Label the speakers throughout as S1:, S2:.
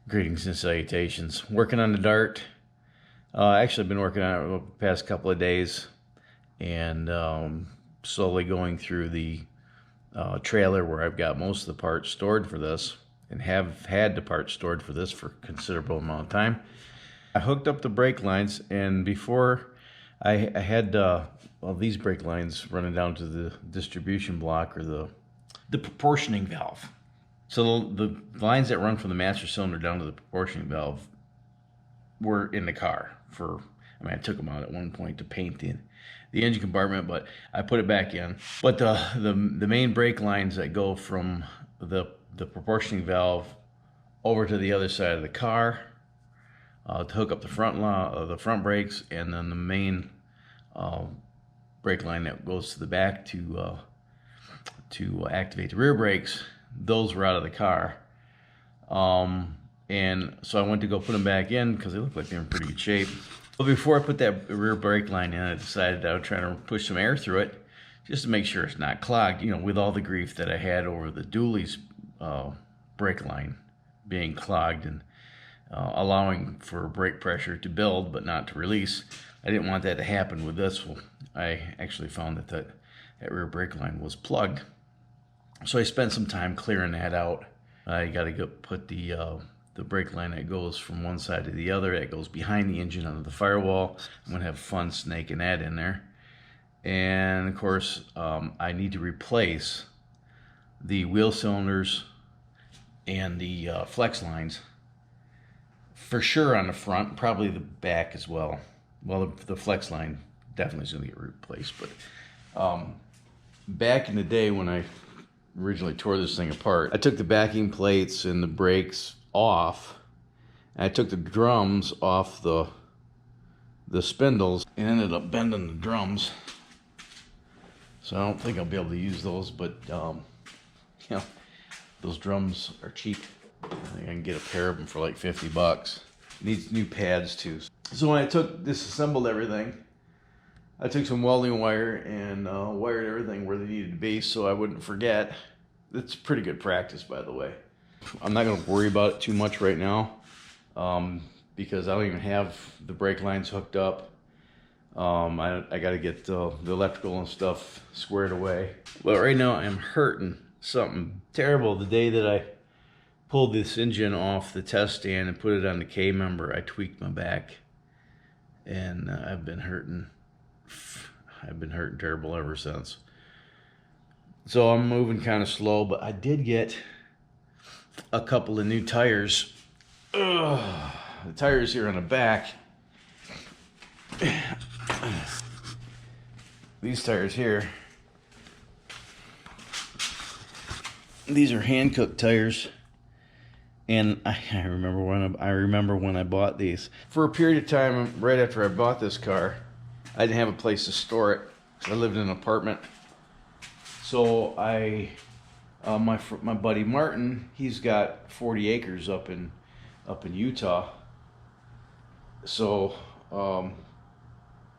S1: Greetings and salutations. Working on the Dart. Actually, I've been working on it over the past couple of days, and slowly going through the trailer where I've got most of the parts stored for this, and have had the parts stored for this for a considerable amount of time. I hooked up the brake lines, and before I had these brake lines running down to the distribution block, or the proportioning valve. So the lines that run from the master cylinder down to the proportioning valve were in the car I took them out at one point to paint the engine compartment, but I put it back in. But the main brake lines that go from the proportioning valve over to the other side of the car to hook up the front brakes, and then the main brake line that goes to the back to activate the rear brakes, those were out of the car. And so I went to go put them back in because they looked like they were in pretty good shape. But before I put that rear brake line in, I decided I would try to push some air through it just to make sure it's not clogged. You know, with all the grief that I had over the dually's brake line being clogged and allowing for brake pressure to build but not to release, I didn't want that to happen with this. Well, I actually found that rear brake line was plugged. So I spent some time clearing that out. I got to go put the brake line that goes from one side to the other, that goes behind the engine under the firewall. I'm going to have fun snaking that in there. And of course, I need to replace the wheel cylinders and the flex lines for sure on the front, probably the back as well. Well, the flex line definitely is going to get replaced. But back in the day when I originally tore this thing apart, I took the backing plates and the brakes off, and I took the drums off the spindles and ended up bending the drums. So I don't think I'll be able to use those, but you know, those drums are cheap. I think I can get a pair of them for like 50 bucks. Needs new pads too. So when I disassembled everything, I took some welding wire and wired everything where they needed to be so I wouldn't forget. It's pretty good practice, by the way. I'm not going to worry about it too much right now because I don't even have the brake lines hooked up. I got to get the electrical and stuff squared away. But right now I'm hurting something terrible. The day that I pulled this engine off the test stand and put it on the K-member, I tweaked my back, and I've been hurting terrible ever since. So I'm moving kind of slow, but I did get a couple of new tires. Ugh. The tires here on the back, these tires here, these are hand-cooked tires, and I remember when I bought these. For a period of time right after I bought this car, I didn't have a place to store it. I lived in an apartment. So my buddy Martin, he's got 40 acres up in Utah. So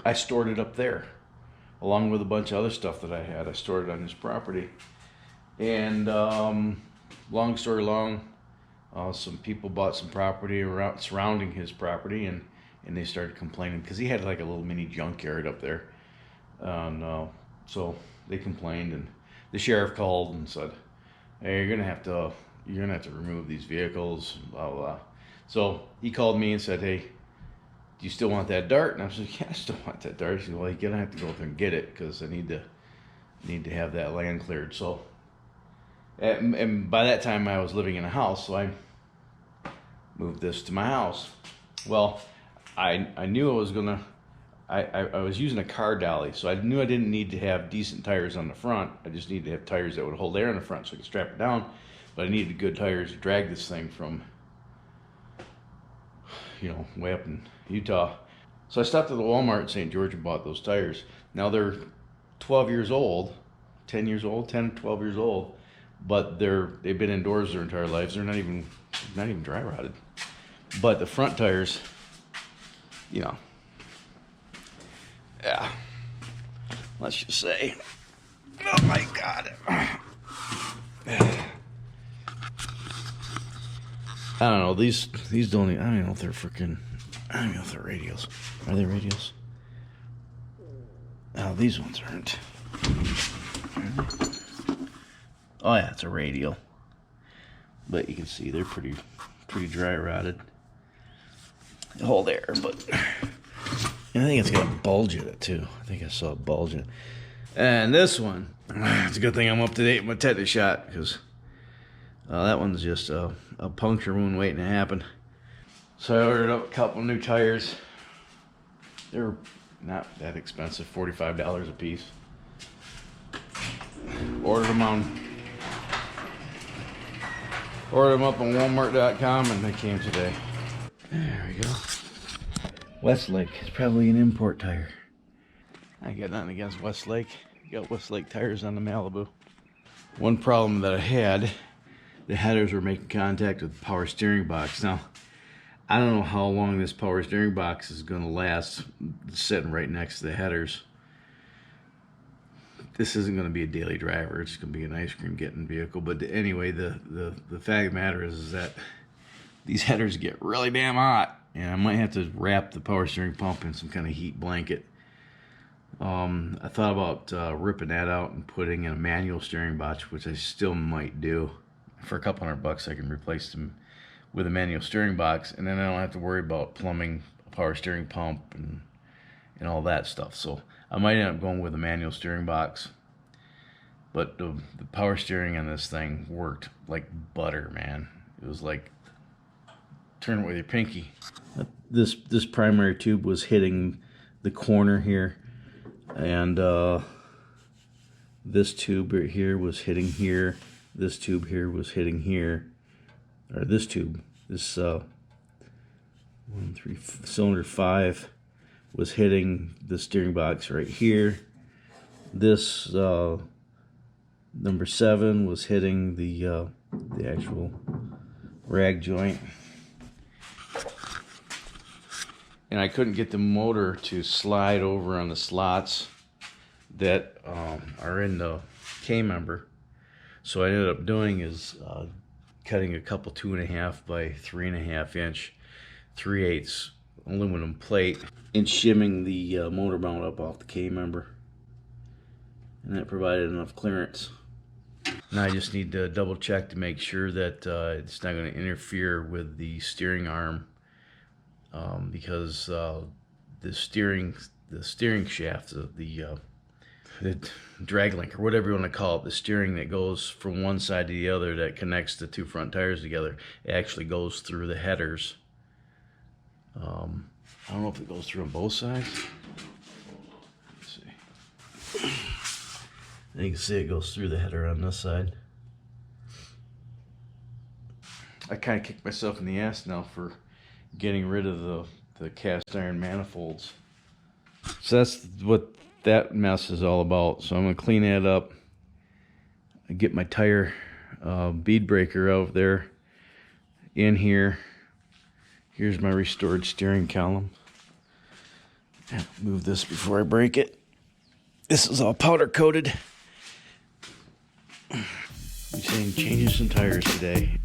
S1: I stored it up there, along with a bunch of other stuff that I had. I stored it on his property. And long story long, some people bought some property surrounding his property, and they started complaining because he had like a little mini junkyard up there. And so they complained, and the sheriff called and said, "Hey, you're gonna have to remove these vehicles, blah blah." So he called me and said, "Hey, do you still want that Dart?" And I said, "Yeah, I still want that Dart." He said, "Well, you're gonna have to go up there and get it because I need to have that land cleared." So, and by that time I was living in a house, so I moved this to my house. Well, I knew I was gonna. I was using a car dolly, so I knew I didn't need to have decent tires on the front. I just needed to have tires that would hold air in the front so I could strap it down. But I needed good tires to drag this thing from, you know, way up in Utah. So I stopped at the Walmart in St. George and bought those tires. Now they're 12 years old, 10, 12 years old, but they've been indoors their entire lives. They're not even dry rotted. But the front tires, you know, yeah, let's just say, oh my God. I don't know. These don't. I don't even know if they're freaking. I don't even know if they're radials. Are they radials? Oh, these ones aren't. Oh yeah, it's a radial. But you can see they're pretty dry rotted. Hold air, but I think it's got a bulge in it too. I think I saw a bulge in it. And this one, it's a good thing I'm up to date with my tetanus shot, because that one's just a puncture wound waiting to happen. So I ordered up a couple new tires. They're not that expensive, $45 a piece. Ordered them up on Walmart.com, and they came today. There we go. Westlake. It's probably an import tire. I got nothing against Westlake. Got Westlake tires on the Malibu. One problem that I had, the headers were making contact with the power steering box. Now, I don't know how long this power steering box is going to last, sitting right next to the headers. This isn't going to be a daily driver. It's going to be an ice cream getting vehicle. But anyway, the fact of the matter is that these headers get really damn hot, and I might have to wrap the power steering pump in some kind of heat blanket. I thought about ripping that out and putting in a manual steering box, which I still might do. For a couple $100, I can replace them with a manual steering box, and then I don't have to worry about plumbing a power steering pump and all that stuff. So I might end up going with a manual steering box. But the power steering on this thing worked like butter, man. It was like turn it with your pinky. This primary tube was hitting the corner here, and this tube right here was hitting here. This tube here was hitting here, or this tube, this cylinder 5 was hitting the steering box right here. This number 7 was hitting the actual rag joint. And I couldn't get the motor to slide over on the slots that are in the K-member. So what I ended up doing is cutting a couple 2.5 by 3.5 inch 3/8 aluminum plate and shimming the motor mount up off the K-member. And that provided enough clearance. Now I just need to double check to make sure that it's not going to interfere with the steering arm, because the steering shaft, the drag link, or whatever you want to call it, the steering that goes from one side to the other that connects the two front tires together, it actually goes through the headers. I don't know if it goes through on both sides. Let's see. You can see it goes through the header on this side. I kind of kicked myself in the ass now for getting rid of the cast iron manifolds. So that's what that mess is all about. So I'm going to clean that up. I get my tire bead breaker out there in here. Here's my restored steering column. Move this before I break it. This is all powder coated. I'm saying changing some tires today.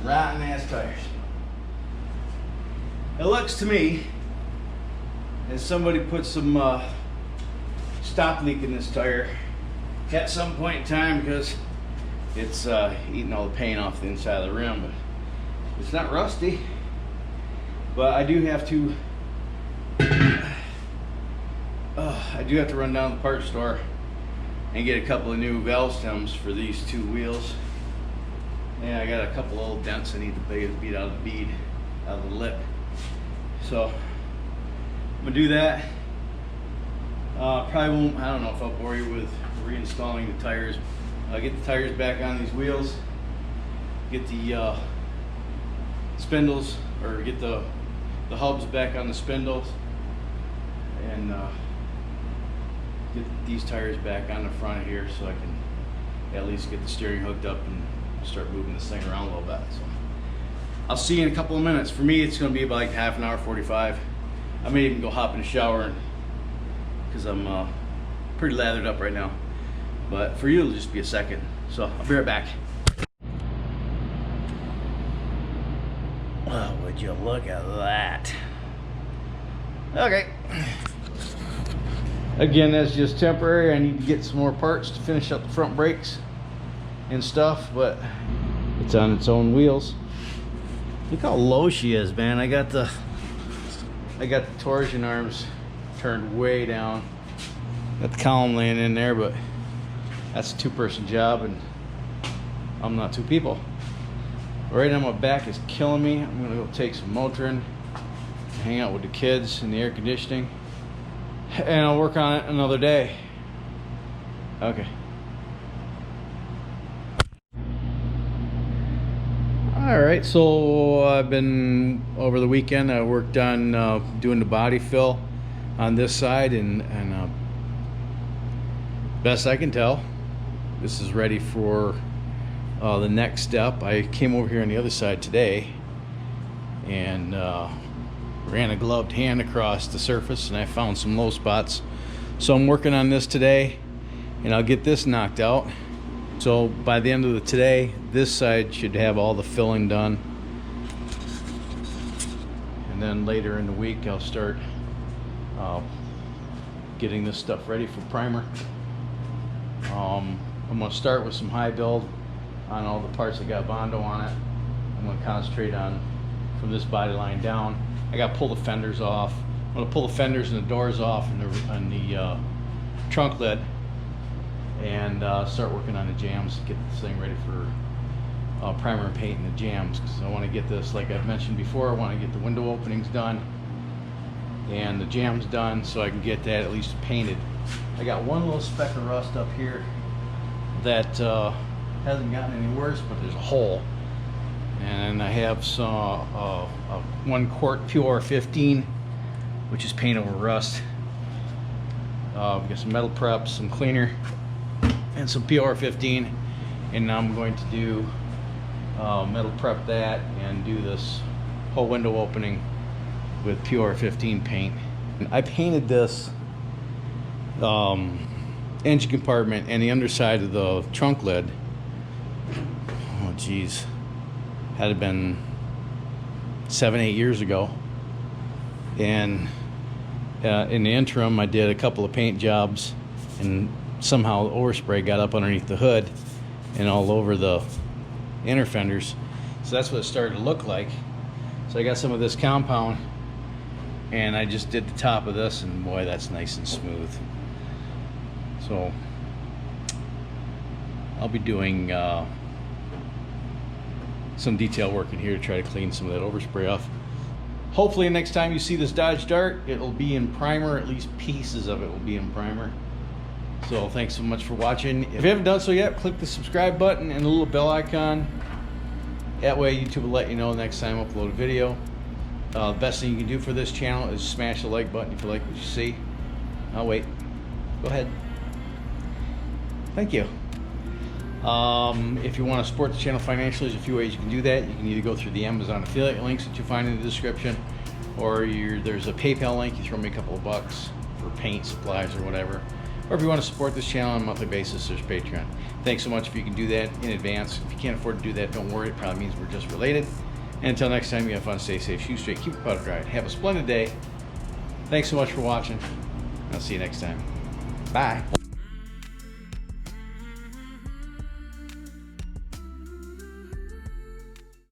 S1: Rotten ass tires. It looks to me as somebody put some stop leaking this tire at some point in time because it's eating all the paint off the inside of the rim, but it's not rusty. But I do have to run down to the parts store and get a couple of new valve stems for these two wheels. And I got a couple old dents I need to beat out of the bead, out of the lip. So I'm gonna do that. Probably won't, I don't know if I'll bore you with reinstalling the tires. I'll get the tires back on these wheels, get the spindles, or get the hubs back on the spindles, and get these tires back on the front here so I can at least get the steering hooked up and start moving this thing around a little bit. So I'll see you in a couple of minutes. For me, it's going to be about like half an hour, 45. I may even go hop in the shower because I'm pretty lathered up right now. But for you, it'll just be a second. So I'll be right back. Oh, would you look at that? Okay. Again, that's just temporary. I need to get some more parts to finish up the front brakes and stuff, but it's on its own wheels. Look how low she is, man. I got the torsion arms turned way down. Got the column laying in there, but that's a two-person job and I'm not two people. Right now my back is killing me. I'm gonna go take some Motrin, hang out with the kids in the air conditioning, and I'll work on it another day. Okay. All right, so I've been, over the weekend, I worked on doing the body fill on this side, and best I can tell, this is ready for the next step. I came over here on the other side today and ran a gloved hand across the surface, and I found some low spots. So I'm working on this today, and I'll get this knocked out. So by the end of today, this side should have all the filling done. And then later in the week, I'll start getting this stuff ready for primer. I'm going to start with some high build on all the parts that got Bondo on it. I'm going to concentrate on from this body line down. I got to pull the fenders off. I'm going to pull the fenders and the doors off on the trunk lid, and start working on the jams to get this thing ready for primer and paint in the jams, because I want to get this, like I've mentioned before, I want to get the window openings done and the jams done so I can get that at least painted. I got one little speck of rust up here that hasn't gotten any worse, but there's a hole. And I have some 1 quart Pure 15, which is paint over rust. We got some metal prep, some cleaner, and some Pure 15. And now I'm going to do metal prep that and do this whole window opening with Pure 15 paint. And I painted this engine compartment and the underside of the trunk lid. Oh geez, had it been 7-8 years ago. And in the interim, I did a couple of paint jobs, and somehow the overspray got up underneath the hood and all over the inner fenders. So that's what it started to look like. So I got some of this compound, and I just did the top of this, and boy, that's nice and smooth. So I'll be doing some detail work in here to try to clean some of that overspray off. Hopefully next time you see this Dodge Dart, it'll be in primer, at least pieces of it will be in primer. So thanks so much for watching. If you haven't done so yet, click the subscribe button and the little bell icon. That way YouTube will let you know next time I upload a video. The best thing you can do for this channel is smash the like button if you like what you see. I'll wait. Go ahead. Thank you. If you want to support the channel financially, there's a few ways you can do that. You can either go through the Amazon affiliate links that you find in the description, or there's a PayPal link. You throw me a couple of bucks for paint, supplies, or whatever. Or if you want to support this channel on a monthly basis, there's Patreon. Thanks so much if you can do that in advance. If you can't afford to do that, don't worry. It probably means we're just related. And until next time, you have fun, stay safe, shoot straight, keep your powder dry. Have a splendid day. Thanks so much for watching. I'll see you next time. Bye.